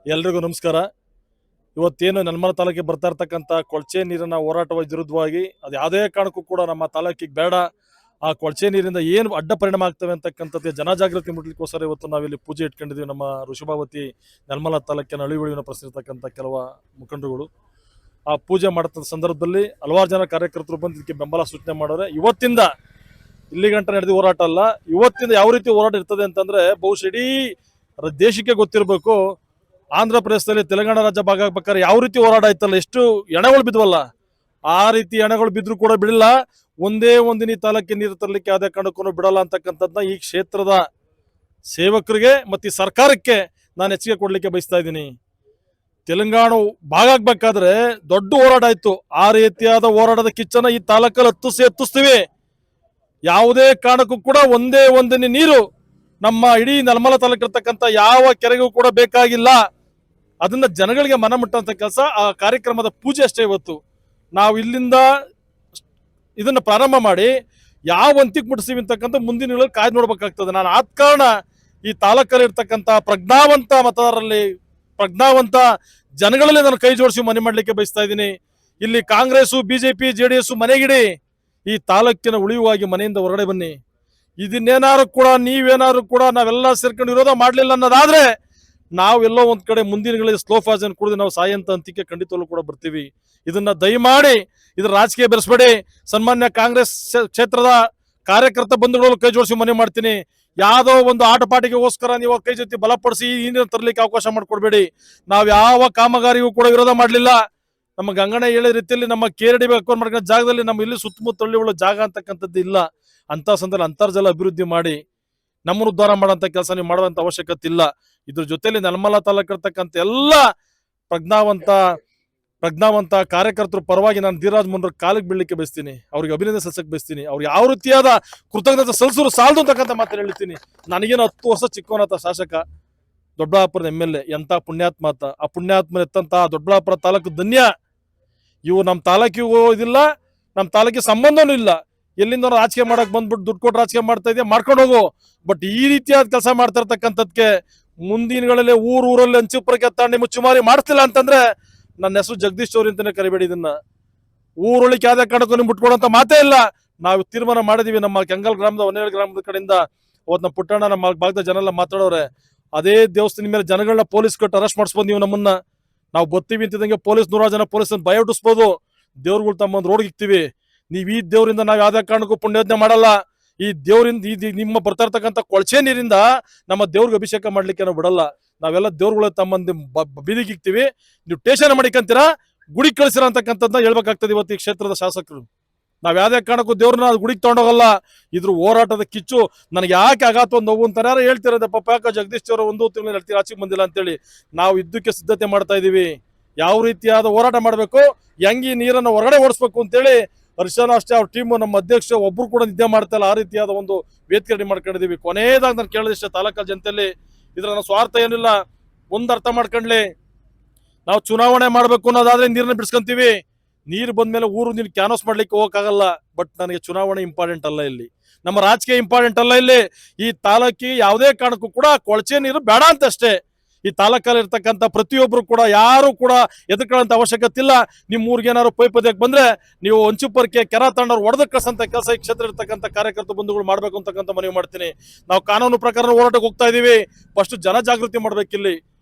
ಎಲ್ರಿಗೂ ನಮಸ್ಕಾರ. ಇವತ್ತೇನು ನೆಲಮಂಗಲ ತಾಲೂಕಿಗೆ ಬರ್ತಾ ಇರ್ತಕ್ಕಂಥ ಕೊಳಚೆ ನೀರಿನ ಹೋರಾಟದ ವಿರುದ್ಧವಾಗಿ ಅದು ಯಾವುದೇ ಕಾರಣಕ್ಕೂ ಕೂಡ ನಮ್ಮ ತಾಲೂಕಿಗೆ ಬೇಡ, ಆ ಕೊಳಚೆ ನೀರಿಂದ ಏನು ಅಡ್ಡ ಪರಿಣಾಮ ಆಗ್ತವೆ ಅಂತಕ್ಕಂಥದ್ದು ಜನಜಾಗೃತಿ ಮೂಡಲಿಕ್ಕೋಸ್ಕರ ಇವತ್ತು ನಾವಿಲ್ಲಿ ಪೂಜೆ ಇಟ್ಕೊಂಡಿದ್ದೀವಿ. ನಮ್ಮ ಋಷಭಾವತಿ ನೆಲಮಂಗಲ ತಾಲೂಕಿನ ಅಳಿವಳಿನ ಪ್ರಶ್ನಿರ್ತಕ್ಕಂಥ ಕೆಲವು ಮುಖಂಡರುಗಳು ಆ ಪೂಜೆ ಮಾಡ್ತ ಸಂದರ್ಭದಲ್ಲಿ ಹಲವಾರು ಜನ ಕಾರ್ಯಕರ್ತರು ಬಂದು ಇದಕ್ಕೆ ಬೆಂಬಲ ಸೂಚನೆ ಮಾಡೋರೆ. ಇವತ್ತಿಂದ ಇಲ್ಲಿ ಗಂಟ ನಡೆದ ಹೋರಾಟ ಅಲ್ಲ, ಇವತ್ತಿಂದ ಯಾವ ರೀತಿ ಹೋರಾಟ ಇರ್ತದೆ ಅಂತಂದ್ರೆ ಬಹುಶಃ ಇಡೀ ದೇಶಕ್ಕೆ ಗೊತ್ತಿರಬೇಕು. ಆಂಧ್ರ ಪ್ರದೇಶದಲ್ಲಿ ತೆಲಂಗಾಣ ರಾಜ್ಯ ಭಾಗ ಆಗ್ಬೇಕಾದ್ರೆ ಯಾವ ರೀತಿ ಹೋರಾಟ ಆಯ್ತಲ್ಲ, ಎಷ್ಟು ಎಣೆಗಳು ಬಿದ್ವಲ್ಲ, ಆ ರೀತಿ ಎಣೆಗಳು ಬಿದ್ರು ಕೂಡ ಬಿಡಲ್ಲ. ಒಂದೇ ಒಂದಿನ ತಾಲೂಕಿಗೆ ನೀರು ತರಲಿಕ್ಕೆ ಯಾವುದೇ ಕಾರಣಕ್ಕೂ ಬಿಡಲ್ಲ ಅಂತಕ್ಕಂಥದ್ದನ್ನ ಈ ಕ್ಷೇತ್ರದ ಸೇವಕರಿಗೆ ಮತ್ತು ಈ ಸರ್ಕಾರಕ್ಕೆ ನಾನು ಹೆಚ್ಚಿಗೆ ಕೊಡ್ಲಿಕ್ಕೆ ಬಯಸ್ತಾ ಇದ್ದೀನಿ. ತೆಲಂಗಾಣ ಭಾಗ ಆಗ್ಬೇಕಾದ್ರೆ ದೊಡ್ಡ ಹೋರಾಟ ಆಯ್ತು. ಆ ರೀತಿಯಾದ ಹೋರಾಟದ ಕಿಚ್ಚನ ಈ ತಾಲೂಕಲ್ಲಿ ಹತ್ತಿಸ್ತೀವಿ. ಯಾವುದೇ ಕಾರಣಕ್ಕೂ ಕೂಡ ಒಂದೇ ಒಂದಿನ ನೀರು ನಮ್ಮ ಇಡೀ ನೆಲಮಂಗಲ ತಾಲೂಕು ಇರ್ತಕ್ಕಂಥ ಯಾವ ಕೆರೆಗೂ ಕೂಡ ಬೇಕಾಗಿಲ್ಲ. ಅದನ್ನ ಜನಗಳಿಗೆ ಮನ ಮುಟ್ಟಂತ ಕೆಲಸ ಆ ಕಾರ್ಯಕ್ರಮದ ಪೂಜೆ ಅಷ್ಟೇ. ಇವತ್ತು ನಾವು ಇಲ್ಲಿಂದ ಇದನ್ನ ಪ್ರಾರಂಭ ಮಾಡಿ ಯಾವ ಅಂತಿಗೆ ಮುಟ್ಟಿಸ್ತೀವಿ ಅಂತಕ್ಕಂಥ ಮುಂದಿನ ದಿನಗಳಲ್ಲಿ ಕಾಯ್ದು ನೋಡ್ಬೇಕಾಗ್ತದೆ. ನಾನು ಆದ ಕಾರಣ ಈ ತಾಲೂಕಲ್ಲಿ ಇರ್ತಕ್ಕಂಥ ಪ್ರಜ್ಞಾವಂತ ಮತದಾರರಲ್ಲಿ, ಪ್ರಜ್ಞಾವಂತ ಜನಗಳಲ್ಲಿ ನಾನು ಕೈ ಜೋಡಿಸಿ ಮನೆ ಮಾಡ್ಲಿಕ್ಕೆ ಬಯಸ್ತಾ ಇದ್ದೀನಿ. ಇಲ್ಲಿ ಕಾಂಗ್ರೆಸ್, ಬಿಜೆಪಿ, JDS ಮನೆಗಿಡಿ, ಈ ತಾಲೂಕಿನ ಉಳಿಯುವಾಗಿ ಮನೆಯಿಂದ ಹೊರಗಡೆ ಬನ್ನಿ. ಇದನ್ನೇನಾದ್ರು ಕೂಡ ನೀವೇನಾದ್ರು ಕೂಡ ನಾವೆಲ್ಲ ಸೇರ್ಕೊಂಡು ವಿರೋಧ ಮಾಡಲಿಲ್ಲ ಅನ್ನೋದಾದ್ರೆ ನಾವೆಲ್ಲೋ ಒಂದ್ ಕಡೆ ಮುಂದಿನ ದಿನಗಳಲ್ಲಿ ಸ್ಲೋ ಫಾಜನ್ ಕುಡಿದು ನಾವು ಸಾಯಂತ ಅಂತಿಕೆ ಖಂಡಿತವಲ್ಲೂ ಕೂಡ ಬರ್ತೀವಿ. ಇದನ್ನ ದಯಮಾಡಿ ಇದ್ರ ರಾಜಕೀಯ ಬೆರೆಸಬೇಡಿ. ಸನ್ಮಾನ್ಯ ಕಾಂಗ್ರೆಸ್ ಕ್ಷೇತ್ರದ ಕಾರ್ಯಕರ್ತ ಬಂಧುಗಳು ಕೈ ಜೋಡಿಸಿ ಮನೆ ಮಾಡ್ತೀನಿ. ಯಾವುದೋ ಒಂದು ಆಟಪಾಟಿಗೋಸ್ಕರ ನೀವು ಕೈ ಜೊತೆ ಬಲಪಡಿಸಿ ಈ ನೀರು ತರಲಿಕ್ಕೆ ಅವಕಾಶ ಮಾಡಿಕೊಡ್ಬೇಡಿ. ನಾವು ಯಾವ ಕಾಮಗಾರಿಗೂ ಕೂಡ ವಿರೋಧ ಮಾಡಲಿಲ್ಲ. ನಮ್ಮ ಗಂಗಣ್ಣ ಹೇಳಿದ ರೀತಿಯಲ್ಲಿ ನಮ್ಮ ಕೇರಡಿ ಅಕ್ವೈರ್ ಮಾಡ್ಕೊಂಡ ಜಾಗದಲ್ಲಿ ನಮ್ಮ ಇಲ್ಲಿ ಸುತ್ತಮುತ್ತ ಹಳ್ಳಿಗಳ ಜಾಗ ಅಂತಕ್ಕಂಥದ್ದು ಇಲ್ಲ. ಅಂತ ಸಂದರ್ಭ ಅಂತರ್ಜಲ ಅಭಿವೃದ್ಧಿ ಮಾಡಿ ನಮ್ಮನ್ನು ಉದ್ಧಾರ ಮಾಡುವಂತ ಕೆಲಸ ನೀವು ಮಾಡುವಂತ ಅವಶ್ಯಕತೆ ಇಲ್ಲ. ಇದ್ರ ಜೊತೆಲಿ ನೆಲಮಂಗಲ ತಾಲೂಕು ಇರ್ತಕ್ಕಂಥ ಎಲ್ಲ ಪ್ರಜ್ಞಾವಂತ ಕಾರ್ಯಕರ್ತರ ಪರವಾಗಿ ನಾನು ಧೀರಾಜ್ ಮುನ್ರ ಕಾಲಿಗೆ ಬೀಳಲಿಕ್ಕೆ ಬಯಸ್ತೀನಿ. ಅವ್ರಿಗೆ ಅಭಿನಂದನೆ ಸಲ್ಲಿಸಕ್ಕೆ ಬಯಸ್ತೀನಿ. ಅವ್ರು ಯಾವ ರೀತಿಯಾದ ಕೃತಜ್ಞತೆ ಸಲ್ಲಿಸಲು ಸಾಲದು ಅಂತಕ್ಕಂಥ ಮಾತನ್ನು ಹೇಳ್ತೀನಿ. ನನಗೇನು 10 ವರ್ಷ ಚಿಕ್ಕವನಾತ ಶಾಸಕ, ದೊಡ್ಡಬಳ್ಳಾಪುರದ MLA, ಎಂತ ಪುಣ್ಯಾತ್ಮ ಆತ. ಆ ಪುಣ್ಯಾತ್ಮ ಎತ್ತಂತ ದೊಡ್ಡಬಳ್ಳಾಪುರ ತಾಲೂಕು ಧನ್ಯ. ಇವು ನಮ್ಮ ತಾಲೂಕಿಗೂ ಇದಿಲ್ಲ, ನಮ್ಮ ತಾಲೂಕಿಗೆ ಸಂಬಂಧನೂ ಇಲ್ಲ. ಎಲ್ಲಿಂದ ರಾಜಕೀಯ ಮಾಡಕ್ ಬಂದ್ಬಿಟ್ಟು ದುಡ್ಡು ಕೊಟ್ಟು ರಾಜಕೀಯ ಮಾಡ್ತಾ ಇದೆಯಾ, ಮಾಡ್ಕೊಂಡು ಹೋಗು. ಬಟ್ ಈ ರೀತಿಯಾದ ಕೆಲಸ ಮಾಡ್ತಾ ಇರ್ತಕ್ಕಂಥದ್ಕೆ ಮುಂದಿನಗಳಲ್ಲಿ ಊರಲ್ಲಿ ಹಂಚಿಪುರಕ್ಕೆ ತಾಂಡಿ ಮುಚ್ಚುಮಾರಿ ಮಾಡ್ತಿಲ್ಲ ಅಂತಂದ್ರೆ ನನ್ನ ಹೆಸರು ಜಗದೀಶ್ ಅವ್ರ ಅಂತಾನೆ ಕರಿಬೇಡಿ. ಇದನ್ನ ಊರೊಳಿಗೆ ಯಾವ್ದೇ ಕಾರಣಕ್ಕೂ ನಿಮ್ಗೆ ಬಿಟ್ಕೊಡೋಂತ ಮಾತೇ ಇಲ್ಲ. ನಾವು ತೀರ್ಮಾನ ಮಾಡಿದೀವಿ. ನಮ್ಮ ಕೆಂಗಲ್ ಗ್ರಾಮದ, ಹೊನ್ನೇಳಿ ಗ್ರಾಮದ ಕಡೆಯಿಂದ ಅವತ್ತು ನಮ್ಮ ಪುಟ್ಟಣ್ಣ, ನಮ್ಮ ಭಾಗದ ಜನ ಎಲ್ಲ ಮಾತಾಡೋರೆ. ಅದೇ ದೇವಸ್ಥಾನ ಮೇಲೆ ಜನಗಳನ್ನ ಪೊಲೀಸ್ ಕೊಟ್ಟು ಅರೆಸ್ಟ್ ಮಾಡಿಸ್ಬೋದು. ನೀವು ನಮ್ಮನ್ನ ನಾವು ಬರ್ತೀವಿ ಅಂತಿದ್ದಂಗೆ ಪೊಲೀಸ್ 100 ಜನ ಪೊಲೀಸ್ ಭಯ ಹುಟ್ಟಿಸ್ಬೋದು. ದೇವ್ರುಗಳು ತಮ್ಮ ರೋಡ್ಗೆ ಇಕ್ತೀವಿ. ನೀವು ಈ ದೇವರಿಂದ ನಾವು ಯಾವ್ದೇ ಕಾರಣಕ್ಕೂ ಪುಣ್ಯೋದನೆ ಮಾಡಲ್ಲ. ಈ ದೇವರಿಂದ ನಿಮ್ಮ ಬರ್ತಾ ಇರ್ತಕ್ಕಂಥ ಕೊಳಚೆ ನೀರಿಂದ ನಮ್ಮ ದೇವ್ರಿಗೆ ಅಭಿಷೇಕ ಮಾಡ್ಲಿಕ್ಕೆ ನಾವು ಬಿಡಲ್ಲ. ನಾವೆಲ್ಲ ದೇವ್ರುಗಳ ತಮ್ಮಂದು ಬೀದಿಗೆ ಇಕ್ತೀವಿ. ನೀವು ಟೇಷನ್ ಮಾಡಿಕಂತೀರಾ, ಗುಡಿ ಕಳಿಸಿರ ಅಂತಕ್ಕಂಥದ್ದನ್ನ ಹೇಳ್ಬೇಕಾಗ್ತದೆ ಇವತ್ತು ಈ ಕ್ಷೇತ್ರದ ಶಾಸಕರು. ನಾವ್ ಯಾವ್ದೇ ಕಾರಣಕ್ಕೂ ದೇವ್ರನ್ನ ಗುಡಿಗೆ ತಗೊಂಡೋಗಲ್ಲ. ಇದ್ರ ಹೋರಾಟದ ಕಿಚ್ಚು ನನಗೆ ಯಾಕೆ ಆಗಾತ ಒಂದು ನೋವು ಅಂತಾರೆ. ಯಾರು ಹೇಳ್ತಿರೋದೆ ಪಾಪ, ಯಾಕೆ ಜಗದೀಶ್ ಅವರು 1 ತಿಂಗಳು ಹೇಳ್ತೀವಿ ಆಚೆಗೆ ಬಂದಿಲ್ಲ ಅಂತೇಳಿ. ನಾವು ಇದಕ್ಕೆ ಸಿದ್ಧತೆ ಮಾಡ್ತಾ ಇದೀವಿ. ಯಾವ ರೀತಿಯಾದ ಹೋರಾಟ ಮಾಡಬೇಕು, ಹೆಂಗಿ ನೀರನ್ನು ಹೊರಗಡೆ ಓಡಿಸ್ಬೇಕು ಅಂತೇಳಿ ಹರ್ಷನ ಅಷ್ಟೇ ಅವ್ರ ಟೀಮು, ನಮ್ಮ ಅಧ್ಯಕ್ಷ ಒಬ್ರು ಕೂಡ ನಿದ್ದೆ ಮಾಡ್ತಾ ಇಲ್ಲ. ಆ ರೀತಿಯಾದ ಒಂದು ವೇದಿಕೆ ರೆಡಿ ಮಾಡ್ಕೊಂಡಿದೀವಿ. ಕೊನೆಯದಾಗಿ ನಾನು ಕೇಳಿದಷ್ಟೇ, ತಾಲೂಕಾ ಜನತೆಯಲ್ಲಿ ಇದ್ರ ಸ್ವಾರ್ಥ ಏನಿಲ್ಲ, ಒಂದ್ ಅರ್ಥ ಮಾಡ್ಕೊಂಡ್ಲಿ. ನಾವು ಚುನಾವಣೆ ಮಾಡ್ಬೇಕು ಅನ್ನೋದಾದ್ರೆ ನೀರನ್ನ ಬಿಡಿಸ್ಕೊಂತೀವಿ. ನೀರು ಬಂದ್ಮೇಲೆ ಊರು ನೀರು ಕ್ಯಾನ್ವಾಸ್ ಮಾಡ್ಲಿಕ್ಕೆ ಹೋಗಕ್ಕಾಗಲ್ಲ. ಬಟ್ ನನಗೆ ಚುನಾವಣೆ ಇಂಪಾರ್ಟೆಂಟ್ ಅಲ್ಲ, ಇಲ್ಲಿ ನಮ್ಮ ರಾಜಕೀಯ ಇಂಪಾರ್ಟೆಂಟ್ ಅಲ್ಲ. ಇಲ್ಲಿ ಈ ತಾಲೂಕಿಗೆ ಯಾವುದೇ ಕಾರಣಕ್ಕೂ ಕೂಡ ಕೊಳಚೆ ನೀರು ಬೇಡ ಅಂತ ಅಷ್ಟೇ. ಈ ತಾಲೂಕಲ್ಲಿ ಇರ್ತಕ್ಕಂಥ ಪ್ರತಿಯೊಬ್ರು ಕೂಡ ಯಾರು ಕೂಡ ಎದುರ್ಕೊಳ್ಳೋಂಥ ಅವಶ್ಯಕತೆ ಇಲ್ಲ. ನಿಮ್ಮ ಊರಿಗೆ ಏನಾದ್ರು ಪೈಪದ್ಯಕ್ಕೆ ಬಂದ್ರೆ ನೀವು ಹಂಚುಪರ್ಕೆ ಕೆರ ತಂಡವ್ರು ಹೊಡೆದ ಕಳ್ಸಂತ ಕೆಲಸ ಈ ಕ್ಷೇತ್ರ ಇರ್ತಕ್ಕಂಥ ಕಾರ್ಯಕರ್ತ ಬಂಧುಗಳು ಮಾಡ್ಬೇಕು ಅಂತಕ್ಕಂಥ ಮನವಿ ಮಾಡ್ತೀನಿ. ನಾವು ಕಾನೂನು ಪ್ರಕಾರ ಹೋರಾಟಕ್ಕೆ ಹೋಗ್ತಾ ಇದೀವಿ. ಫಸ್ಟ್ ಜನಜಾಗೃತಿ ಮಾಡ್ಬೇಕಿಲ್ಲಿ.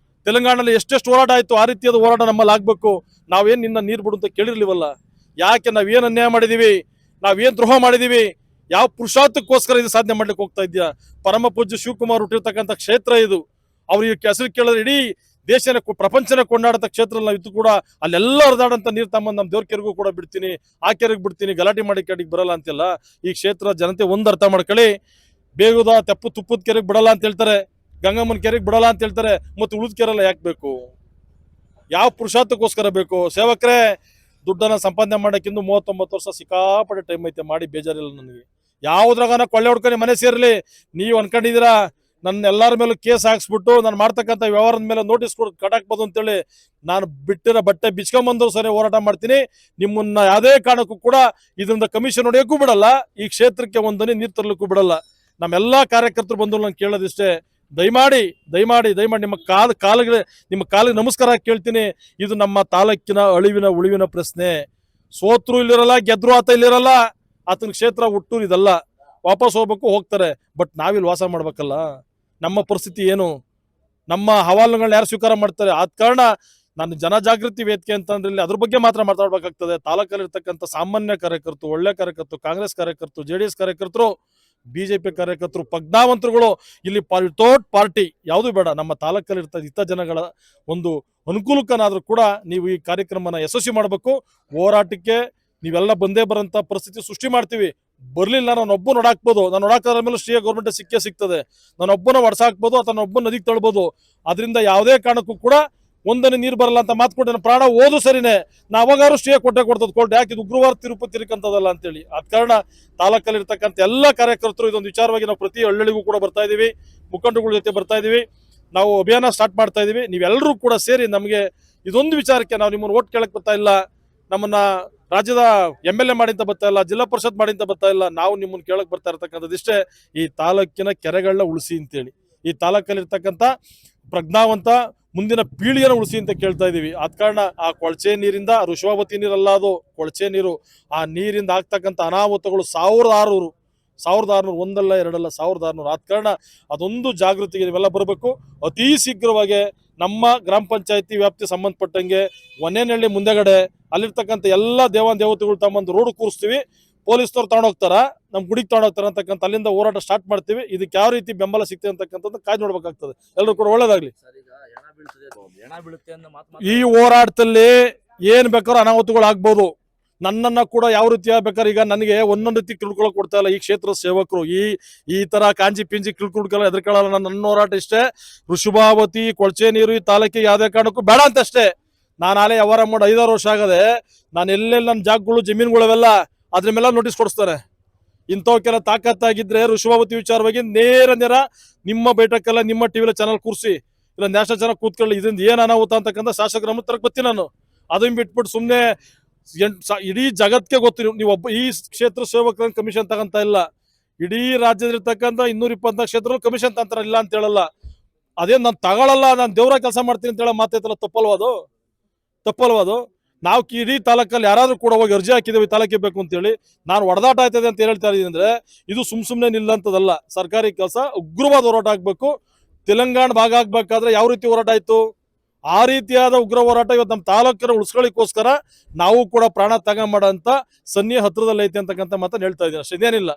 ತೆಲಂಗಾಣದಲ್ಲಿ ಎಷ್ಟೆಷ್ಟು ಹೋರಾಟ ಆಯ್ತು, ಆ ರೀತಿಯಾದ ಹೋರಾಟ ನಮ್ಮಲ್ಲಿ ಆಗ್ಬೇಕು. ನಾವೇನ್ ನಿನ್ನ ನೀರು ಬಿಡು ಅಂತ ಕೇಳಿರ್ಲಿವಲ್ಲ. ಯಾಕೆ ನಾವೇನ್ ಅನ್ಯಾಯ ಮಾಡಿದೀವಿ, ನಾವೇನ್ ದ್ರೋಹ ಮಾಡಿದೀವಿ, ಯಾವ ಪುರುಷಾರ್ಥಕ್ಕೋಸ್ಕರ ಇದು ಸಾಧನೆ ಮಾಡ್ಲಿಕ್ಕೆ ಹೋಗ್ತಾ ಇದ್ಯಾ. ಪರಮ ಪೂಜ್ಯ ಶಿವಕುಮಾರ್ ಹುಟ್ಟಿರ್ತಕ್ಕಂಥ ಕ್ಷೇತ್ರ ಇದು. ಅವ್ರಿಗೆ ಹೆಸರು ಕೇಳಿದ್ರೆ ಇಡೀ ದೇಶನ ಪ್ರಪಂಚನ ಕೊಂಡಾಡತ ಕ್ಷೇತ್ರ. ನಾವು ಇದು ಕೂಡ ಅಲ್ಲೆಲ್ಲ ಹರಿದಾಡಂತ ನೀರು ತಮ್ಮ ನಮ್ಮ ದೇವ್ರ ಕೆರೆಗೂ ಕೂಡ ಬಿಡ್ತೀನಿ, ಆ ಕೆರೆಗೆ ಬಿಡ್ತೀನಿ, ಗಲಾಟೆ ಮಾಡಿ ಕೆರೆಗೆ ಬರಲ್ಲ ಅಂತೆಲ್ಲ. ಈ ಕ್ಷೇತ್ರ ಜನತೆ ಒಂದ್ ಅರ್ಥ ಮಾಡ್ಕೊಳ್ಳಿ. ಬೇಗುದ ತೆಪ್ಪು ತುಪ್ಪದ ಕೆರೆಗೆ ಬಿಡಲ್ಲ ಅಂತ ಹೇಳ್ತಾರೆ, ಗಂಗಮ್ಮನ ಕೆರೆಗೆ ಬಿಡಲ್ಲ ಅಂತ ಹೇಳ್ತಾರೆ. ಮತ್ತೆ ಉಳಿದ ಕೆರೆಲ್ಲ ಯಾಕೆ ಬೇಕು, ಯಾವ ಪುರುಷಾರ್ಥಕ್ಕೋಸ್ಕರ ಬೇಕು? ಸೇವಕರೇ, ದುಡ್ಡನ್ನ ಸಂಪಾದನೆ ಮಾಡಕ್ಕಿಂತ 39 ವರ್ಷ ಸಿಕ್ಕಾಪಟ್ಟೆ ಟೈಮ್ ಐತೆ, ಮಾಡಿ ಬೇಜಾರಿಲ್ಲ ನನಗೆ. ಯಾವ್ದ್ರಾಗ ಕೊಳ್ಳೆ ಹೊಡ್ಕೊಂಡು ಮನೆ ಸೇರ್ಲಿ. ನೀವು ಅನ್ಕೊಂಡಿದ್ದೀರಾ ನನ್ನ ಎಲ್ಲರ ಮೇಲೂ ಕೇಸ್ ಹಾಕ್ಸ್ಬಿಟ್ಟು ನಾನು ಮಾಡ್ತಕ್ಕಂಥ ವ್ಯವಹಾರದ ಮೇಲೆ ನೋಟಿಸ್ ಕೊಡ್ ಕಟಾಕ್ಬೋದು ಅಂತೇಳಿ ನಾನು ಬಿಟ್ಟಿರೋ ಬಟ್ಟೆ ಬಿಚ್ಕೊಂಬಂದ್ರು ಸರಿ ಹೋರಾಟ ಮಾಡ್ತೀನಿ. ನಿಮ್ಮನ್ನ ಯಾವುದೇ ಕಾರಣಕ್ಕೂ ಕೂಡ ಇದರಿಂದ ಕಮಿಷನ್ ಹೊಡೆಯೋಕ್ಕೂ ಬಿಡಲ್ಲ. ಈ ಕ್ಷೇತ್ರಕ್ಕೆ ಒಂದನೇ ನೀರು ತರಲಿಕ್ಕೂ ಬಿಡಲ್ಲ. ನಮ್ಮೆಲ್ಲಾ ಕಾರ್ಯಕರ್ತರು ಬಂದು ನಾನು ಕೇಳೋದಿಷ್ಟೇ, ದಯಮಾಡಿ ದಯಮಾಡಿ ದಯಮಾಡಿ ನಿಮ್ಮ ಕಾಲಿಗೆ ನಮಸ್ಕಾರ ಕೇಳ್ತೀನಿ. ಇದು ನಮ್ಮ ತಾಲೂಕಿನ ಅಳಿವಿನ ಉಳಿವಿನ ಪ್ರಶ್ನೆ. ಸೋತ್ರು ಇಲ್ಲಿರಲ್ಲ, ಗೆದ್ರು ಆತ ಇಲ್ಲಿರಲ್ಲ. ಆತನ ಕ್ಷೇತ್ರ ಹುಟ್ಟೂರು ಇದಲ್ಲ. ವಾಪಸ್ ಹೋಗ್ಬೇಕು, ಹೋಗ್ತಾರೆ. ಬಟ್ ನಾವಿಲ್ಲಿ ವಾಸ ಮಾಡ್ಬೇಕಲ್ಲ. ನಮ್ಮ ಪರಿಸ್ಥಿತಿ ಏನು? ನಮ್ಮ ಹವಾಲುಗಳನ್ನ ಯಾರು ಸ್ವೀಕಾರ ಮಾಡ್ತಾರೆ? ಆದ ಕಾರಣ ನಾನು ಜನಜಾಗೃತಿ ವೇದಿಕೆ ಅಂತಂದ್ರೆ ಅದ್ರ ಬಗ್ಗೆ ಮಾತ್ರ ಮಾತಾಡ್ಬೇಕಾಗ್ತದೆ. ತಾಲೂಕಲ್ಲಿ ಇರ್ತಕ್ಕಂಥ ಸಾಮಾನ್ಯ ಕಾರ್ಯಕರ್ತರು, ಒಳ್ಳೆ ಕಾರ್ಯಕರ್ತರು, ಕಾಂಗ್ರೆಸ್ ಕಾರ್ಯಕರ್ತರು, JDS ಕಾರ್ಯಕರ್ತರು, ಬಿಜೆಪಿ ಕಾರ್ಯಕರ್ತರು, ಪ್ರಜ್ಞಾವಂತರುಗಳು, ಇಲ್ಲಿ ಥರ್ಡ್ ಪಾರ್ಟಿ ಯಾವುದು ಬೇಡ. ನಮ್ಮ ತಾಲೂಕಲ್ಲಿ ಹಿತ ಜನಗಳ ಒಂದು ಅನುಕೂಲಕ್ಕನಾದ್ರೂ ಕೂಡ ನೀವು ಈ ಕಾರ್ಯಕ್ರಮನ ಯಶಸ್ವಿ ಮಾಡಬೇಕು. ಹೋರಾಟಕ್ಕೆ ನೀವೆಲ್ಲ ಬಂದೇ ಬರಂತ ಪರಿಸ್ಥಿತಿ ಸೃಷ್ಟಿ ಮಾಡ್ತೀವಿ. ಬರ್ಲಿಲ್ಲ, ನಾನೊಬ್ಬ ನೋಡಾಕ್ಬೋದು. ನಾನು ನೋಡಾಕದ್ರ ಮೇಲೆ ಶ್ರೀ ಗೌರ್ಮೆಂಟ್ ಸಿಕ್ಕೇ ನಾನೊಬ್ಬನ ಒಡ್ಸಾಕ್ಬೋದು ಅಥವಾ ನಾನೊಬ್ಬನ ನದಿಗೆ ತಳ್ಬೋದು. ಅದರಿಂದ ಯಾವುದೇ ಕಾರಣಕ್ಕೂ ಕೂಡ ಒಂದನೇ ನೀರು ಬರಲ್ಲ ಅಂತ ಮಾತು ಕೊಟ್ಟೆ. ನನ್ನ ಪ್ರಾಣ ಓದು ಸರಿನೇ, ನಾವಾಗಾರು ಸ್ಟೇ ಕೊಡ್ತದ ಕೋರ್ಟ್. ಯಾಕೆ ಇದು ಉಗ್ರವಾರ ತಿರುಪತಿ ತಿರುಕಂತದಲ್ಲ ಅಂತೇಳಿ. ಆದ ಕಾರಣ ತಾಲೂಕಲ್ಲಿ ಇರ್ತಕ್ಕಂಥ ಎಲ್ಲ ಕಾರ್ಯಕರ್ತರು ಇದೊಂದು ವಿಚಾರವಾಗಿ ನಾವು ಪ್ರತಿ ಹಳ್ಳಿಗೂ ಕೂಡ ಬರ್ತಾ ಇದೀವಿ, ಮುಖಂಡಗಳ ಜೊತೆ ಬರ್ತಾ ಇದೀವಿ, ನಾವು ಅಭಿಯಾನ ಸ್ಟಾರ್ಟ್ ಮಾಡ್ತಾ ಇದೀವಿ. ನೀವೆಲ್ಲರೂ ಕೂಡ ಸೇರಿ ನಮಗೆ ಇದೊಂದು ವಿಚಾರಕ್ಕೆ ನಾವು ನಿಮ್ಮನ್ನು ಓಟ್ ಕೇಳಕ್ ಬರ್ತಾ ಇಲ್ಲ, ನಮ್ಮನ್ನ ರಾಜ್ಯದ MLA ಮಾಡಿ ಅಂತ ಬರ್ತಾ ಇಲ್ಲ, ಜಿಲ್ಲಾ ಪರಿಷತ್ ಮಾಡಿ ಅಂತ ಬರ್ತಾ ಇಲ್ಲ. ನಾವು ನಿಮ್ಮನ್ನು ಕೇಳಕ್ ಬರ್ತಾ ಇರ್ತಕ್ಕಂಥದ್ದು ಇಷ್ಟೇ, ಈ ತಾಲೂಕಿನ ಕೆರೆಗಳನ್ನ ಉಳಿಸಿ ಅಂತೇಳಿ, ಈ ತಾಲೂಕಲ್ಲಿ ಇರ್ತಕ್ಕಂಥ ಪ್ರಜ್ಞಾವಂತ ಮುಂದಿನ ಪೀಳಿಗೆನ ಉಳಿಸಿ ಅಂತ ಕೇಳ್ತಾ ಇದೀವಿ. ಆದ ಕಾರಣ ಆ ಕೊಳಚೆ ನೀರಿಂದ, ಋಷಭಾವತಿ ನೀರಲ್ಲ, ಅದು ಕೊಳಚೆ ನೀರು. ಆ ನೀರಿಂದ ಆಗ್ತಕ್ಕಂಥ ಅನಾಹುತಗಳು 1600 ಒಂದಲ್ಲ ಎರಡಲ್ಲ 1600. ಆದ ಕಾರಣ ಅದೊಂದು ಜಾಗೃತಿಗೆ ನೀವೆಲ್ಲ ಬರಬೇಕು. ಅತಿ ಶೀಘ್ರವಾಗಿ ನಮ್ಮ ಗ್ರಾಮ ಪಂಚಾಯತಿ ವ್ಯಾಪ್ತಿ ಸಂಬಂಧಪಟ್ಟಂಗೆ ಒನ್ನೇನಹಳ್ಳಿ ಮುಂದೆಗಡೆ ಅಲ್ಲಿರ್ತಕ್ಕಂಥ ಎಲ್ಲ ದೇವತೆಗಳು ತಮ್ಮಂದು ರೋಡ್ ಕೂರಿಸ್ತೀವಿ. ಪೊಲೀಸ್ನವ್ರು ತಗೊಂಡೋಗ್ತಾರ, ನಮ್ಮ ಗುಡಿಗೆ ತಗೊಂಡೋಗ್ತಾರ ಅಂತಕ್ಕಂಥ ಅಲ್ಲಿಂದ ಹೋರಾಟ ಸ್ಟಾರ್ಟ್ ಮಾಡ್ತೀವಿ. ಇದಕ್ಕೆ ಯಾವ ರೀತಿ ಬೆಂಬಲ ಸಿಗ್ತದೆ ಅಂತಕ್ಕಂಥದ್ದು ಕಾಯ್ದು ನೋಡ್ಬೇಕಾಗ್ತದೆ. ಎಲ್ಲರೂ ಕೂಡ ಒಳ್ಳೇದಾಗ್ಲಿ. ಈ ಹೋರಾಟದಲ್ಲಿ ಏನ್ ಬೇಕಾದ್ರೂ ಅನಾಹುತಗಳು ಆಗ್ಬೋದು. ನನ್ನನ್ನ ಕೂಡ ಯಾವ ರೀತಿ ಬೇಕಾದ್ರೆ ಈಗ ನನಗೆ ಒಂದೊಂದು ರೀತಿ ಕಿಳ್ಕೊಳಕ್ ಕೊಡ್ತಾ ಇಲ್ಲ ಈ ಕ್ಷೇತ್ರ ಸೇವಕರು. ಈ ತರ ಕಾಂಜಿ ಪಿಂಜಿ ಕಿಳ್ಕೊಡ್ಕಲ್ಲ, ಎದ್ರಕೊಳ್ಳಲ್ಲ. ನನ್ನ ಹೋರಾಟ ಇಷ್ಟೇ, ಋಷಭಾವತಿ ಕೊಳಚೆ ನೀರು ಈ ತಾಲೂಕಿಗೆ ಯಾವುದೇ ಕಾರಣಕ್ಕೂ ಬೇಡ ಅಂತ ಅಷ್ಟೇ. ನಾನು ಆಲೇ ವ್ಯವಹಾರ ಮಾಡಿ 5-6 ವರ್ಷ ಆಗದೆ. ನಾನು ಎಲ್ಲೆಲ್ಲಿ ನನ್ನ ಜಾಗಗಳು ಜಮೀನುಗಳವೆಲ್ಲ ಅದ್ರ ಮೇಲೆ ನೋಟಿಸ್ ಕೊಡಿಸ್ತಾರೆ. ಇಂಥವಕ್ಕೆಲ್ಲ ತಾಕತ್ತಾಗಿದ್ರೆ ಋಷಭಾವತಿ ವಿಚಾರವಾಗಿ ನೇರ ನಿಮ್ಮ ಬೈಠಕ್ಕೆಲ್ಲ ನಿಮ್ಮ ಟಿವಿಲ ಚಾನಲ್ ಕೂರಿಸಿ, ಇಲ್ಲ ನ್ಯಾಷನಲ್ ಚಾನಲ್ ಕೂತ್ಕೊಳ್ಳಿ, ಇದರಿಂದ ಏನ್ ಅನಾಹುತ ಅಂತಕ್ಕಂಥ ಶಾಸಕರ ತರಕ್ ಬರ್ತೀನಿ ನಾನು. ಅದನ್ನ ಬಿಟ್ಬಿಟ್ಟು ಸುಮ್ಮನೆ ಇಡೀ ಜಗತ್ಗೆ ಗೊತ್ತು ನೀವು ಒಬ್ಬ ಈ ಕ್ಷೇತ್ರ ಸೇವಕರ ಕಮಿಷನ್ ತಗೊಂತ ಇಲ್ಲ. ಇಡೀ ರಾಜ್ಯದಲ್ಲಿರ್ತಕ್ಕಂಥ 224 ಕ್ಷೇತ್ರ ಕಮಿಷನ್ ತಂತ್ರ ಇಲ್ಲ ಅಂತ ಹೇಳಲ್ಲ. ಅದೇನ್ ನಾನು ತಗೊಳಲ್ಲ, ನಾನು ದೇವ್ರ ಕೆಲಸ ಮಾಡ್ತೀನಿ ಅಂತ ಹೇಳೋ ಮಾತೈತಲ್ಲ, ತಪ್ಪಲ್ವದು. ನಾವು ಇಡೀ ತಾಲೂಕಲ್ಲಿ ಯಾರಾದ್ರೂ ಕೂಡ ಹೋಗಿ ಅರ್ಜಿ ಹಾಕಿದ್ದೇವೆ ತಾಲೂಕಿಗೆ ಬೇಕು ಅಂತೇಳಿ. ನಾನು ಒಡೆದಾಟ ಆಯ್ತದೆ ಅಂತ ಹೇಳ್ತಾ ಇದ್ದೀನಿ ಅಂದ್ರೆ ಇದು ಸುಮ್ನೆ ನಿಲ್ಲಂತದಲ್ಲ. ಸರ್ಕಾರಿ ಕೆಲಸ ಉಗ್ರವಾದ ಹೋರಾಟ ಆಗ್ಬೇಕು. ತೆಲಂಗಾಣ ಭಾಗ ಆಗ್ಬೇಕಾದ್ರೆ ಯಾವ ರೀತಿ ಹೋರಾಟ ಆಯ್ತು, ಆ ರೀತಿಯಾದ ಉಗ್ರ ಹೋರಾಟ ಇವತ್ತು ನಮ್ಮ ತಾಲೂಕಿನ ಉಳಿಸ್ಕೊಳ್ಳಿಕ್ಕೋಸ್ಕರ ನಾವು ಕೂಡ ಪ್ರಾಣ ತ್ಯಾಗ ಮಾಡೋ ಅಂತ ಸನ್ನಿ ಹತ್ರದಲ್ಲಿ ಐತೆ ಅಂತಕ್ಕಂಥ ಮಾತನ್ನ ಹೇಳ್ತಾ ಇದ್ದೀನಿ ಅಷ್ಟೇ, ಇದೇನಿಲ್ಲ.